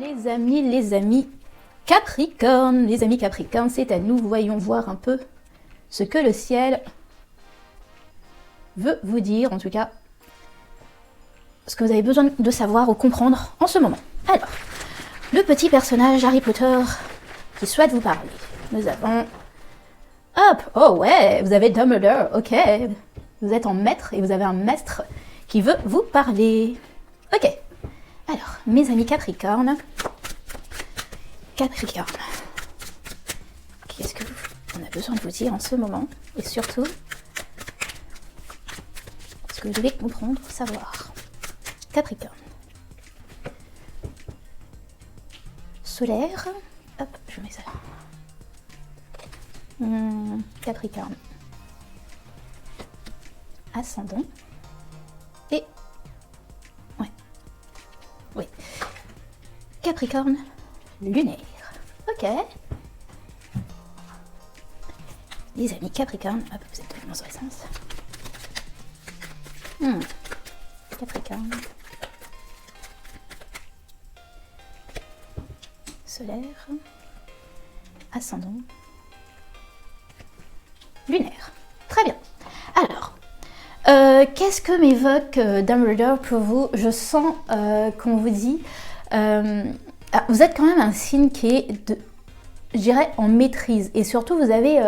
Les amis Capricorne, c'est à nous. Voyons voir un peu ce que le ciel veut vous dire, en tout cas, ce que vous avez besoin de savoir ou comprendre en ce moment. Alors, le petit personnage Harry Potter qui souhaite vous parler. Nous avons... Hop, oh ouais, vous avez Dumbledore, ok. Vous êtes en maître et vous avez un maître qui veut vous parler. Ok. Alors, mes amis Capricorne. Qu'est-ce que on a besoin de vous dire en ce moment? Et surtout, ce que vous devez comprendre, savoir. Capricorne. Solaire. Hop, je mets ça là. Capricorne. Ascendant. Et... ouais. Oui. Capricorne lunaire. Ok. Les amis Capricorne. Hop, vous êtes totalement sur l'essence. Capricorne. Solaire. Ascendant. Lunaire. Très bien. Alors, qu'est-ce que m'évoque Dumbledore pour vous? Je sens qu'on vous dit... vous êtes quand même un signe qui est, je dirais, en maîtrise. Et surtout, vous avez,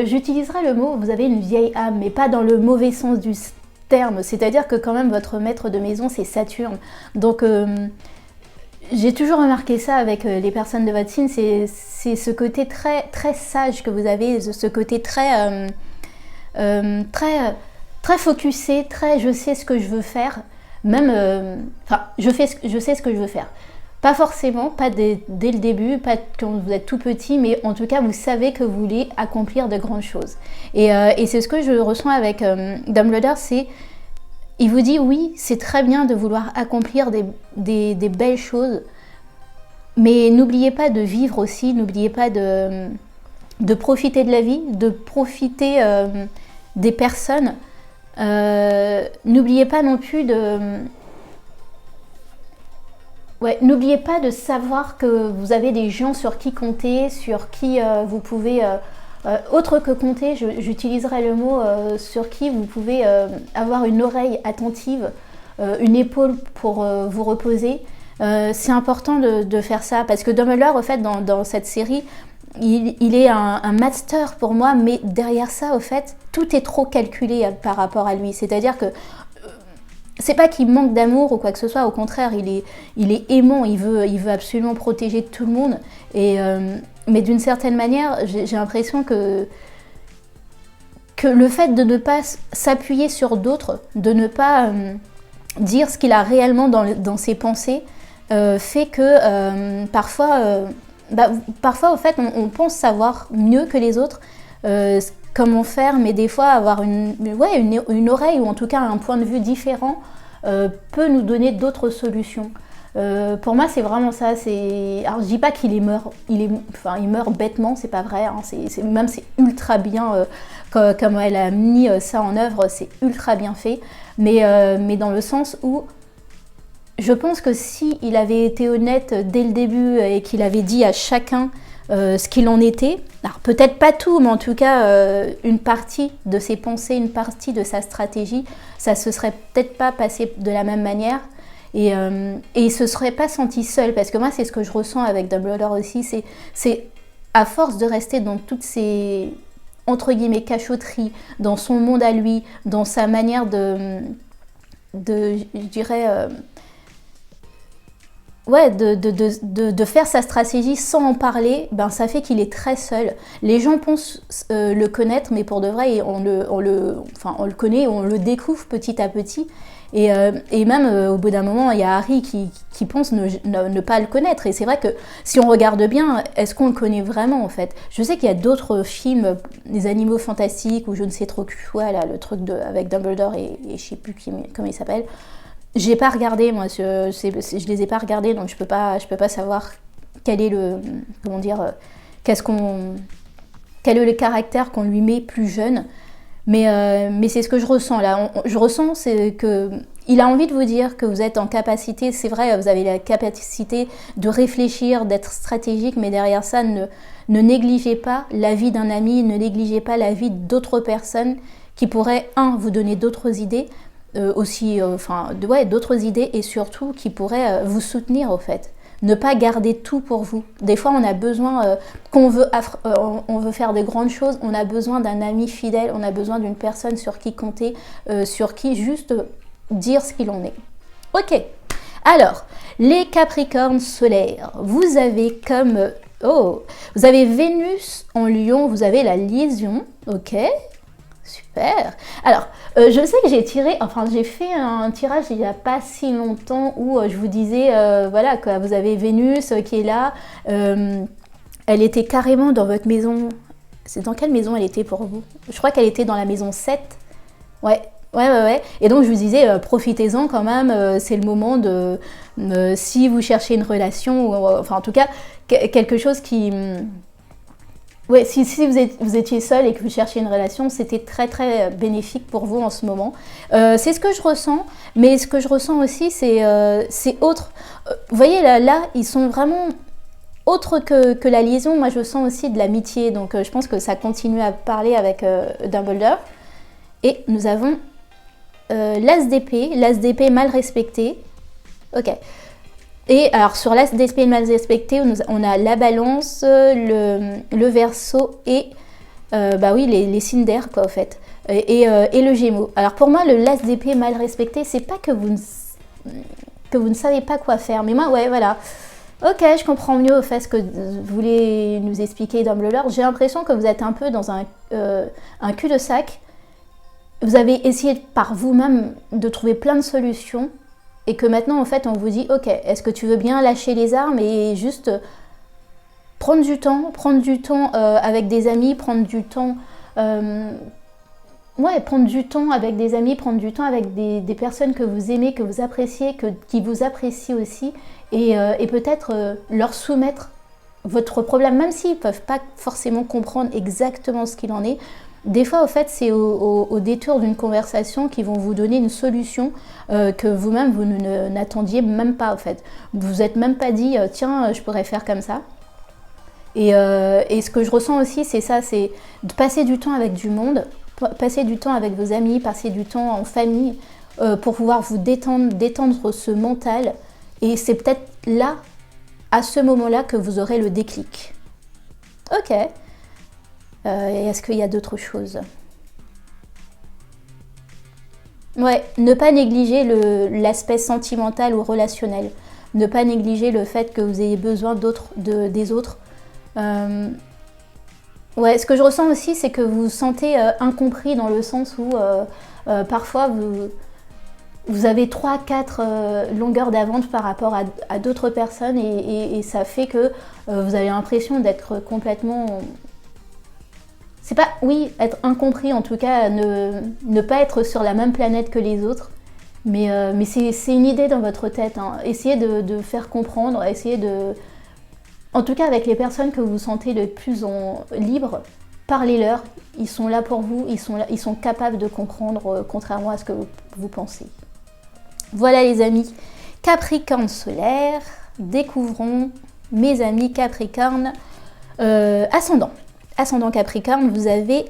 j'utiliserai le mot, vous avez une vieille âme, mais pas dans le mauvais sens du terme. C'est-à-dire que quand même, votre maître de maison, c'est Saturne. Donc, j'ai toujours remarqué ça avec les personnes de votre signe. C'est ce côté très, très sage que vous avez, ce côté très, très focusé, très je sais ce que je veux faire. Même, je sais ce que je veux faire. Pas forcément, pas dès le début, pas quand vous êtes tout petit, mais en tout cas, vous savez que vous voulez accomplir de grandes choses. Et c'est ce que je ressens avec Dumbledore, il vous dit oui, c'est très bien de vouloir accomplir des belles choses, mais n'oubliez pas de vivre aussi, n'oubliez pas de profiter de la vie, de profiter des personnes. N'oubliez pas non plus n'oubliez pas de savoir que vous avez des gens sur qui compter, sur qui vous pouvez, autre que compter, j'utiliserai le mot sur qui vous pouvez avoir une oreille attentive, une épaule pour vous reposer. C'est important de faire ça, parce que Dumbledore, en fait, dans cette série, il est un master pour moi, mais derrière ça, au fait, tout est trop calculé par rapport à lui. C'est-à-dire que c'est pas qu'il manque d'amour ou quoi que ce soit, au contraire, il est aimant, il veut absolument protéger tout le monde. Mais d'une certaine manière, j'ai l'impression que le fait de ne pas s'appuyer sur d'autres, de ne pas dire ce qu'il a réellement dans ses pensées, fait que parfois, au fait, on pense savoir mieux que les autres comment faire, mais des fois avoir une oreille ou en tout cas un point de vue différent peut nous donner d'autres solutions. Pour moi, c'est vraiment ça. Alors, je dis pas qu'il il meurt bêtement, c'est pas vrai. Hein, c'est ultra bien, comme elle a mis ça en œuvre, c'est ultra bien fait. Mais dans le sens où je pense que si il avait été honnête dès le début et qu'il avait dit à chacun ce qu'il en était, alors peut-être pas tout, mais en tout cas une partie de ses pensées, une partie de sa stratégie, ça se serait peut-être pas passé de la même manière et il se serait pas senti seul, parce que moi c'est ce que je ressens avec Dumbledore aussi, c'est à force de rester dans toutes ces entre guillemets cachotteries, dans son monde à lui, dans sa manière de je dirais de faire sa stratégie sans en parler, ça fait qu'il est très seul. Les gens pensent le connaître, mais pour de vrai, on le connaît, on le découvre petit à petit. Et même au bout d'un moment, il y a Harry qui pense ne pas le connaître. Et c'est vrai que si on regarde bien, est-ce qu'on le connaît vraiment en fait? Je sais qu'il y a d'autres films, les Animaux Fantastiques ou je ne sais trop quoi, là, le truc avec Dumbledore et je sais plus comment il s'appelle. J'ai pas regardé, moi, je les ai pas regardés, donc je peux pas savoir quel est quel est le caractère qu'on lui met plus jeune. Mais c'est ce que je ressens là. Je ressens c'est que il a envie de vous dire que vous êtes en capacité, c'est vrai, vous avez la capacité de réfléchir, d'être stratégique, mais derrière ça, ne négligez pas la vie d'un ami, ne négligez pas la vie d'autres personnes qui pourraient, vous donner d'autres idées, d'autres idées, et surtout qui pourraient vous soutenir au fait. Ne pas garder tout pour vous. Des fois, on a besoin, on veut faire des grandes choses, on a besoin d'un ami fidèle, on a besoin d'une personne sur qui compter, sur qui juste dire ce qu'il en est. Ok, alors, les Capricornes solaires, vous avez vous avez Vénus en Lion, vous avez la liaison, ok, super. Alors, je sais que j'ai fait un tirage il n'y a pas si longtemps où je vous disais, voilà, que vous avez Vénus qui est là, elle était carrément dans votre maison. C'est dans quelle maison elle était pour vous? Je crois qu'elle était dans la maison 7. Ouais. Et donc je vous disais, profitez-en quand même, c'est le moment de, si vous cherchez une relation, ou, enfin en tout cas, quelque chose qui... Ouais, si vous étiez seul et que vous cherchiez une relation, c'était très très bénéfique pour vous en ce moment. C'est ce que je ressens, mais ce que je ressens aussi, c'est autre. Vous voyez, là, ils sont vraiment autres que la liaison. Moi, je sens aussi de l'amitié, donc je pense que ça continue à parler avec Dumbledore. Et nous avons l'as d'épée mal respecté. Ok. Et alors sur l'as d'épée mal respecté, on a la balance, le verseau et les signes d'air quoi au fait. Et le gémeaux. Alors pour moi le l'as d'épée mal respecté, c'est pas que vous ne savez pas quoi faire. Mais moi ouais voilà. Ok, je comprends mieux au fait ce que vous voulez nous expliquer Dumbledore. J'ai l'impression que vous êtes un peu dans un cul-de-sac. Vous avez essayé par vous-même de trouver plein de solutions et que maintenant, en fait, on vous dit, ok, est-ce que tu veux bien lâcher les armes et juste prendre du temps avec des amis, prendre du temps avec des amis, prendre du temps avec des personnes que vous aimez, que vous appréciez, qui vous apprécient aussi et peut-être leur soumettre votre problème, même s'ils ne peuvent pas forcément comprendre exactement ce qu'il en est. Des fois, au fait, c'est au détour d'une conversation qu'ils vont vous donner une solution que vous-même, vous n'attendiez même pas, au fait. Vous vous êtes même pas dit, tiens, je pourrais faire comme ça. Et ce que je ressens aussi, c'est ça, c'est de passer du temps avec du monde, passer du temps avec vos amis, passer du temps en famille, pour pouvoir vous détendre ce mental. Et c'est peut-être là, à ce moment-là, que vous aurez le déclic. Ok. Et est-ce qu'il y a d'autres choses? Ouais, ne pas négliger l'aspect sentimental ou relationnel. Ne pas négliger le fait que vous ayez besoin des autres. Ouais, ce que je ressens aussi, c'est que vous vous sentez incompris dans le sens où parfois vous avez 3-4 longueurs d'avance par rapport à d'autres personnes et ça fait que vous avez l'impression d'être complètement... C'est pas, oui, être incompris, en tout cas, ne pas être sur la même planète que les autres, mais c'est une idée dans votre tête. Hein. Essayez de faire comprendre, essayez de... En tout cas, avec les personnes que vous sentez le plus libres, parlez-leur, ils sont là pour vous, ils sont capables de comprendre, contrairement à ce que vous pensez. Voilà les amis, Capricorne solaire, découvrons mes amis Capricorne ascendant. Ascendant Capricorne, vous avez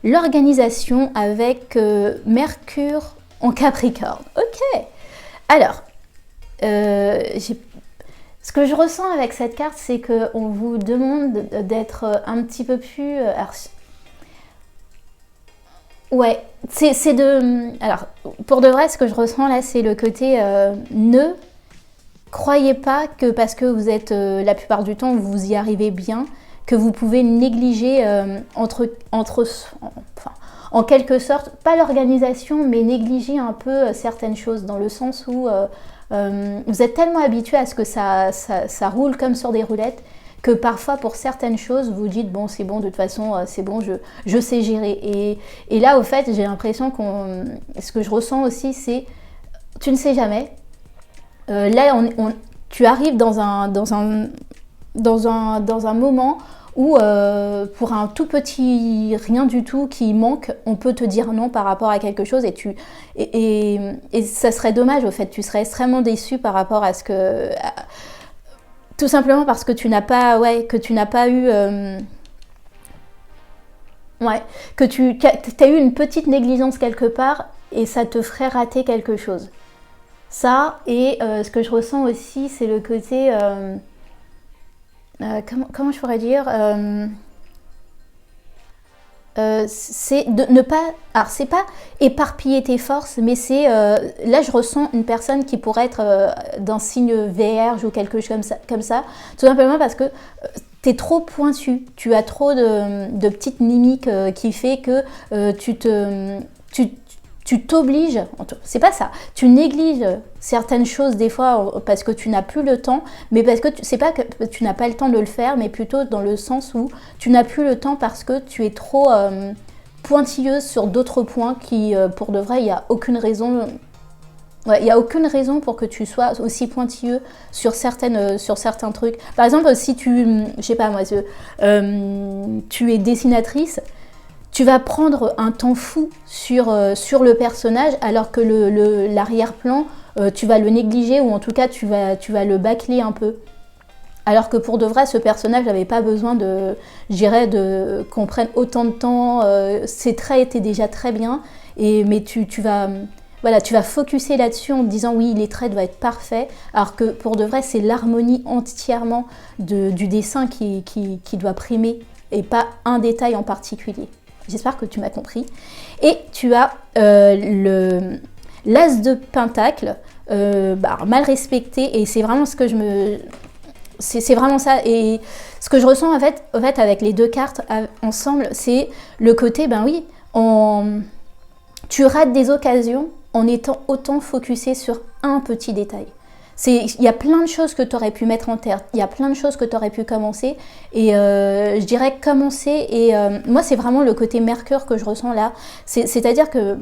l'organisation avec Mercure en Capricorne. Ok. Alors, ce que je ressens avec cette carte, c'est qu'on vous demande d'être un petit peu plus... ouais, c'est de... Alors, pour de vrai, ce que je ressens là, c'est le côté ne croyez pas que parce que vous êtes la plupart du temps, vous y arrivez bien, que vous pouvez négliger en quelque sorte, pas l'organisation, mais négliger un peu certaines choses, dans le sens où vous êtes tellement habitué à ce que ça roule comme sur des roulettes, que parfois pour certaines choses, vous dites bon c'est bon, de toute façon c'est bon, je sais gérer. Et là au fait, j'ai l'impression ce que je ressens aussi, c'est tu ne sais jamais. Là tu arrives dans un moment ou pour un tout petit rien du tout qui manque, on peut te dire non par rapport à quelque chose et ça serait dommage au fait, tu serais extrêmement déçu par rapport à ce que... tout simplement parce que tu n'as pas, que tu n'as pas eu... que tu as eu une petite négligence quelque part et ça te ferait rater quelque chose. Ça, et ce que je ressens aussi, c'est le côté... comment je pourrais dire c'est de ne pas... Alors, c'est pas éparpiller tes forces, mais c'est... là, je ressens une personne qui pourrait être d'un signe vierge ou quelque chose comme ça tout simplement parce que t'es trop pointu. Tu as trop de petites mimiques qui fait que tu t'obliges, c'est pas ça, tu négliges certaines choses des fois parce que tu n'as plus le temps, mais parce que c'est pas que tu n'as pas le temps de le faire, mais plutôt dans le sens où tu n'as plus le temps parce que tu es trop pointilleuse sur d'autres points qui, pour de vrai, il n'y a aucune raison. Il n'y a aucune raison pour que tu sois aussi pointilleux sur certains trucs. Par exemple, si tu, je sais pas moi, tu es dessinatrice, tu vas prendre un temps fou sur le personnage alors que l'arrière-plan, tu vas le négliger ou en tout cas tu vas le bâcler un peu. Alors que pour de vrai, ce personnage n'avait pas besoin qu'on prenne autant de temps. Ses traits étaient déjà très bien, mais tu vas focuser là-dessus en te disant oui, les traits doivent être parfaits, alors que pour de vrai, c'est l'harmonie entièrement du dessin qui doit primer et pas un détail en particulier. J'espère que tu m'as compris. Et tu as l'as de pentacle, mal respecté, et c'est vraiment ce que c'est vraiment ça. Et ce que je ressens en fait avec les deux cartes ensemble, c'est le côté, tu rates des occasions en étant autant focusé sur un petit détail. Il y a plein de choses que tu aurais pu mettre en terre, il y a plein de choses que tu aurais pu commencer, et je dirais commencer, et moi c'est vraiment le côté Mercure que je ressens là, c'est-à-dire que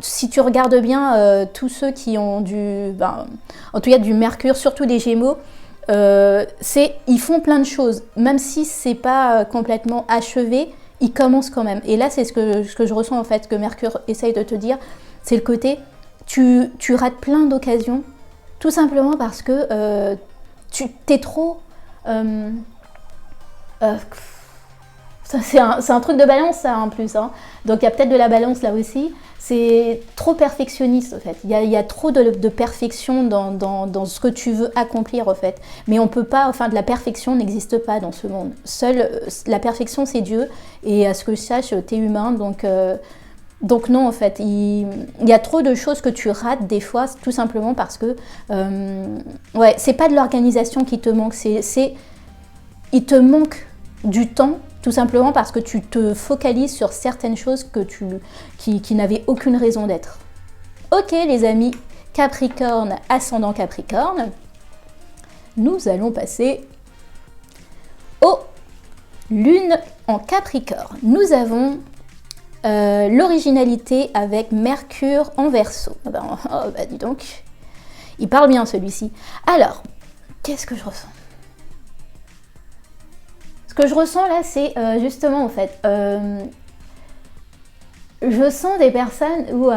si tu regardes bien tous ceux qui ont en tout cas du Mercure, surtout des Gémeaux, ils font plein de choses, même si c'est pas complètement achevé, ils commencent quand même. Et là c'est ce que je ressens en fait, que Mercure essaye de te dire, c'est le côté, tu rates plein d'occasions, tout simplement parce que t'es trop... c'est un truc de balance ça en plus, hein. Donc il y a peut-être de la balance là aussi. C'est trop perfectionniste en fait. Il y a trop de perfection dans ce que tu veux accomplir en fait. Mais on peut pas, de la perfection n'existe pas dans ce monde. Seule la perfection c'est Dieu, et à ce que je sache, t'es humain, donc non, en fait, il y a trop de choses que tu rates des fois, tout simplement parce que c'est pas de l'organisation qui te manque, il te manque du temps, tout simplement parce que tu te focalises sur certaines choses qui n'avaient aucune raison d'être. Ok les amis, Capricorne, ascendant Capricorne, nous allons passer aux lunes en Capricorne. Nous avons l'originalité avec Mercure en Verseau. Dis donc, il parle bien celui-ci. Alors, qu'est-ce que je ressens ? Ce que je ressens là, c'est justement en fait, je sens des personnes où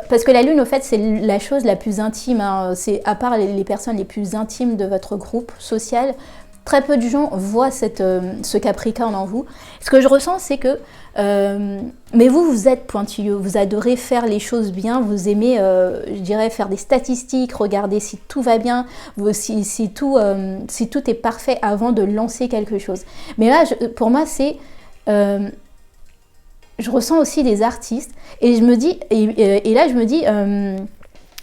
parce que la lune, au fait, c'est la chose la plus intime, hein, c'est à part les personnes les plus intimes de votre groupe social. Très peu de gens voient ce Capricorne en vous. Ce que je ressens, c'est que... mais vous êtes pointilleux, vous adorez faire les choses bien, vous aimez, je dirais, faire des statistiques, regarder si tout va bien, si tout est parfait avant de lancer quelque chose. Mais là, pour moi, c'est... je ressens aussi des artistes, et je me dis... Et là, je me dis...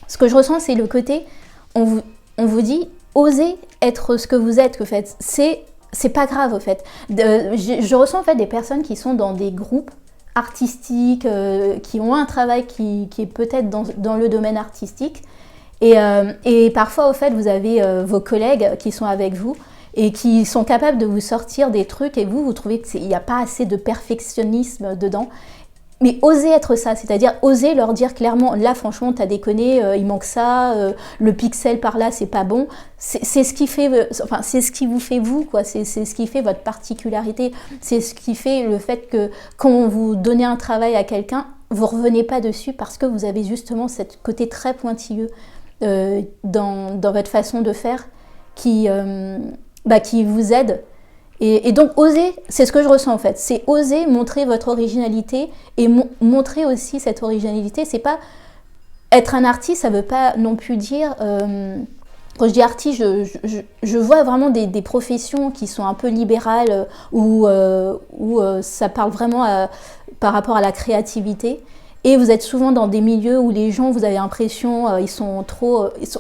ce que je ressens, c'est le côté... On vous dit... Osez être ce que vous êtes, en fait. C'est pas grave, en fait. Je ressens, en fait, des personnes qui sont dans des groupes artistiques, qui ont un travail qui est peut-être dans le domaine artistique. Et parfois, au fait, vous avez vos collègues qui sont avec vous et qui sont capables de vous sortir des trucs, et vous trouvez qu'il n'y a pas assez de perfectionnisme dedans. Mais osez être ça, c'est-à-dire osez leur dire clairement, là franchement t'as déconné, il manque ça, le pixel par là c'est pas bon. C'est ce qui fait, enfin c'est ce qui vous fait vous, quoi. C'est ce qui fait votre particularité. C'est ce qui fait le fait que quand vous donnez un travail à quelqu'un, vous revenez pas dessus parce que vous avez justement ce côté très pointilleux dans votre façon de faire qui vous aide. Et donc oser, c'est ce que je ressens en fait, c'est oser montrer votre originalité et montrer aussi cette originalité. C'est pas être un artiste, ça veut pas non plus dire, quand je dis artiste, je vois vraiment des professions qui sont un peu libérales où ça parle vraiment par rapport à la créativité. Et vous êtes souvent dans des milieux où les gens, vous avez l'impression, ils sont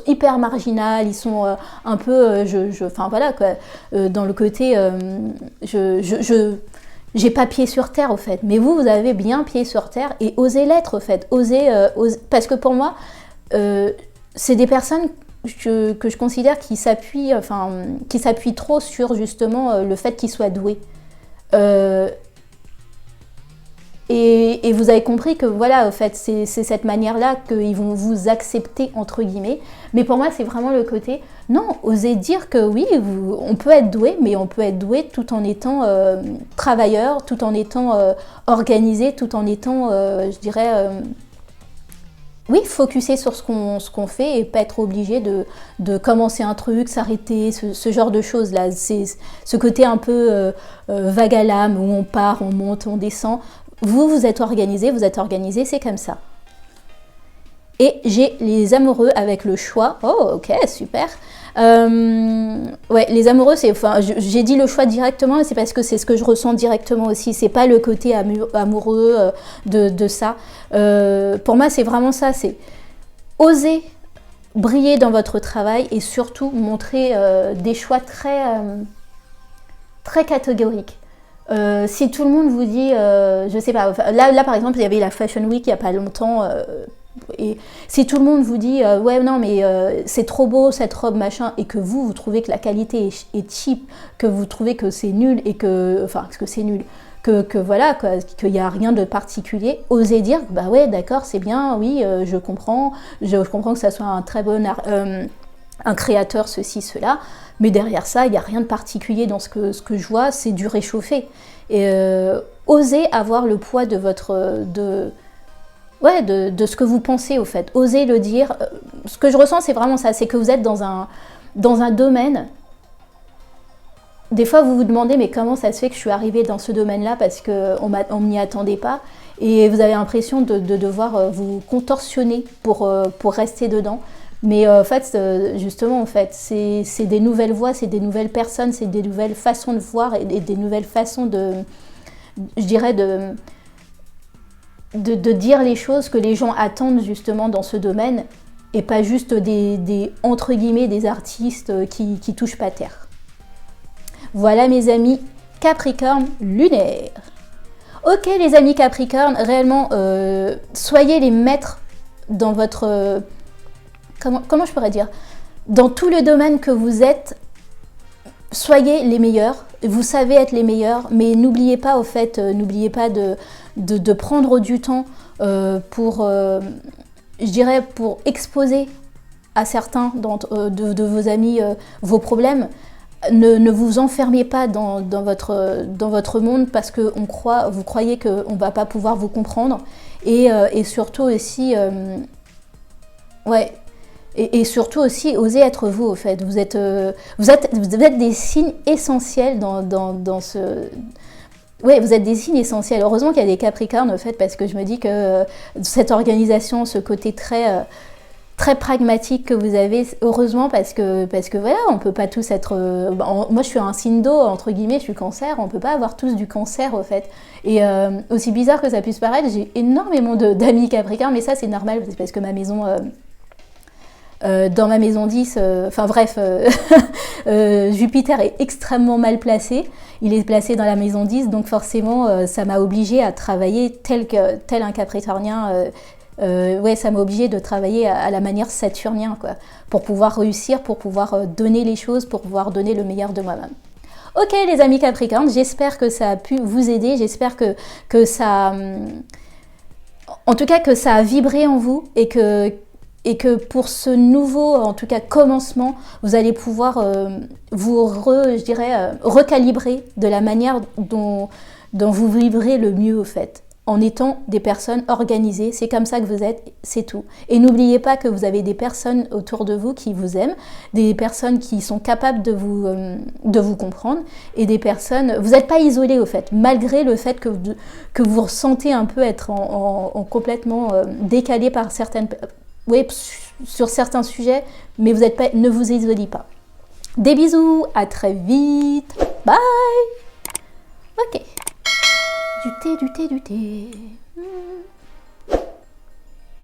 hyper marginales, ils sont un peu, enfin voilà quoi, dans le côté, j'ai pas pied sur terre au fait. Mais vous avez bien pied sur terre et osez l'être au fait, parce que pour moi, c'est des personnes que je considère qui s'appuient trop sur justement le fait qu'ils soient doués. Et vous avez compris que voilà, en fait, c'est cette manière-là qu'ils vont vous accepter, entre guillemets. Mais pour moi, c'est vraiment le côté, non, osez dire que oui, on peut être doué, mais on peut être doué tout en étant travailleur, tout en étant organisé, tout en étant, je dirais, oui, focuser sur ce qu'on fait et pas être obligé de commencer un truc, s'arrêter, ce genre de choses-là. C'est ce côté un peu vague à l'âme où on part, on monte, on descend. Vous êtes organisé, c'est comme ça. Et j'ai les amoureux avec le choix. Oh, ok, super. Ouais, les amoureux, j'ai dit le choix directement, c'est parce que c'est ce que je ressens directement aussi. C'est pas le côté amoureux de ça. Pour moi, c'est vraiment ça. C'est oser briller dans votre travail et surtout montrer des choix très catégoriques. Si tout le monde vous dit, je sais pas, là par exemple il y avait la Fashion Week il y a pas longtemps, et si tout le monde vous dit ouais non mais c'est trop beau cette robe machin, et que vous trouvez que la qualité est cheap, que vous trouvez que c'est nul et que c'est nul, que voilà, qu'il n'y a rien de particulier, osez dire bah ouais d'accord c'est bien, oui je comprends que ça soit un très bon un créateur, ceci, cela, mais derrière ça, il n'y a rien de particulier dans ce que je vois, c'est du réchauffé. Et osez avoir le poids de ce que vous pensez au fait, osez le dire. Ce que je ressens, c'est vraiment ça, c'est que vous êtes dans un domaine. Des fois, vous vous demandez, mais comment ça se fait que je suis arrivée dans ce domaine-là, parce qu'on ne m'y attendait pas, et vous avez l'impression de devoir vous contorsionner pour rester dedans. Mais en fait, justement, en fait, c'est des nouvelles voix, c'est des nouvelles personnes, c'est des nouvelles façons de voir et des nouvelles façons je dirais, de dire les choses que les gens attendent justement dans ce domaine, et pas juste entre guillemets, des artistes qui touchent pas terre. Voilà mes amis Capricorne lunaire. Ok les amis Capricorne, réellement, soyez les maîtres dans votre... Comment je pourrais dire, dans tout le domaine que vous êtes, soyez les meilleurs, vous savez être les meilleurs, mais n'oubliez pas au fait, n'oubliez pas de prendre du temps pour, je dirais, pour exposer à certains de vos amis vos problèmes. Ne vous enfermez pas dans votre monde parce que vous croyez qu'on ne va pas pouvoir vous comprendre, et surtout aussi, ouais. Et surtout aussi, osez être vous, au fait. Vous êtes des signes essentiels dans ce... Oui, vous êtes des signes essentiels. Heureusement qu'il y a des Capricornes, au fait, parce que je me dis que cette organisation, ce côté très pragmatique que vous avez, heureusement, parce que voilà, on peut pas tous être... moi, je suis un signe d'eau, entre guillemets, je suis Cancer, on peut pas avoir tous du Cancer, au fait. Et aussi bizarre que ça puisse paraître, j'ai énormément d'amis Capricornes, mais ça, c'est normal, c'est parce que ma maison... dans ma maison 10, Jupiter est extrêmement mal placé, il est placé dans la maison 10, donc forcément ça m'a obligée à travailler tel un Capricornien, ça m'a obligée de travailler à la manière saturnien, quoi, pour pouvoir réussir, pour pouvoir donner les choses, pour pouvoir donner le meilleur de moi-même. Ok les amis Capricorne, j'espère que ça a pu vous aider, j'espère que ça... en tout cas que ça a vibré en vous et que pour ce nouveau, en tout cas commencement, vous allez pouvoir je dirais, recalibrer de la manière dont vous vivrez le mieux au fait, en étant des personnes organisées. C'est comme ça que vous êtes, c'est tout. Et n'oubliez pas que vous avez des personnes autour de vous qui vous aiment, des personnes qui sont capables de vous comprendre, et des personnes... Vous n'êtes pas isolés au fait, malgré le fait que vous ressentez un peu être complètement décalé par certaines... Oui, sur certains sujets, mais vous êtes pas, ne vous isolez pas. Des bisous, à très vite, bye. Ok. Du thé, du thé, du thé.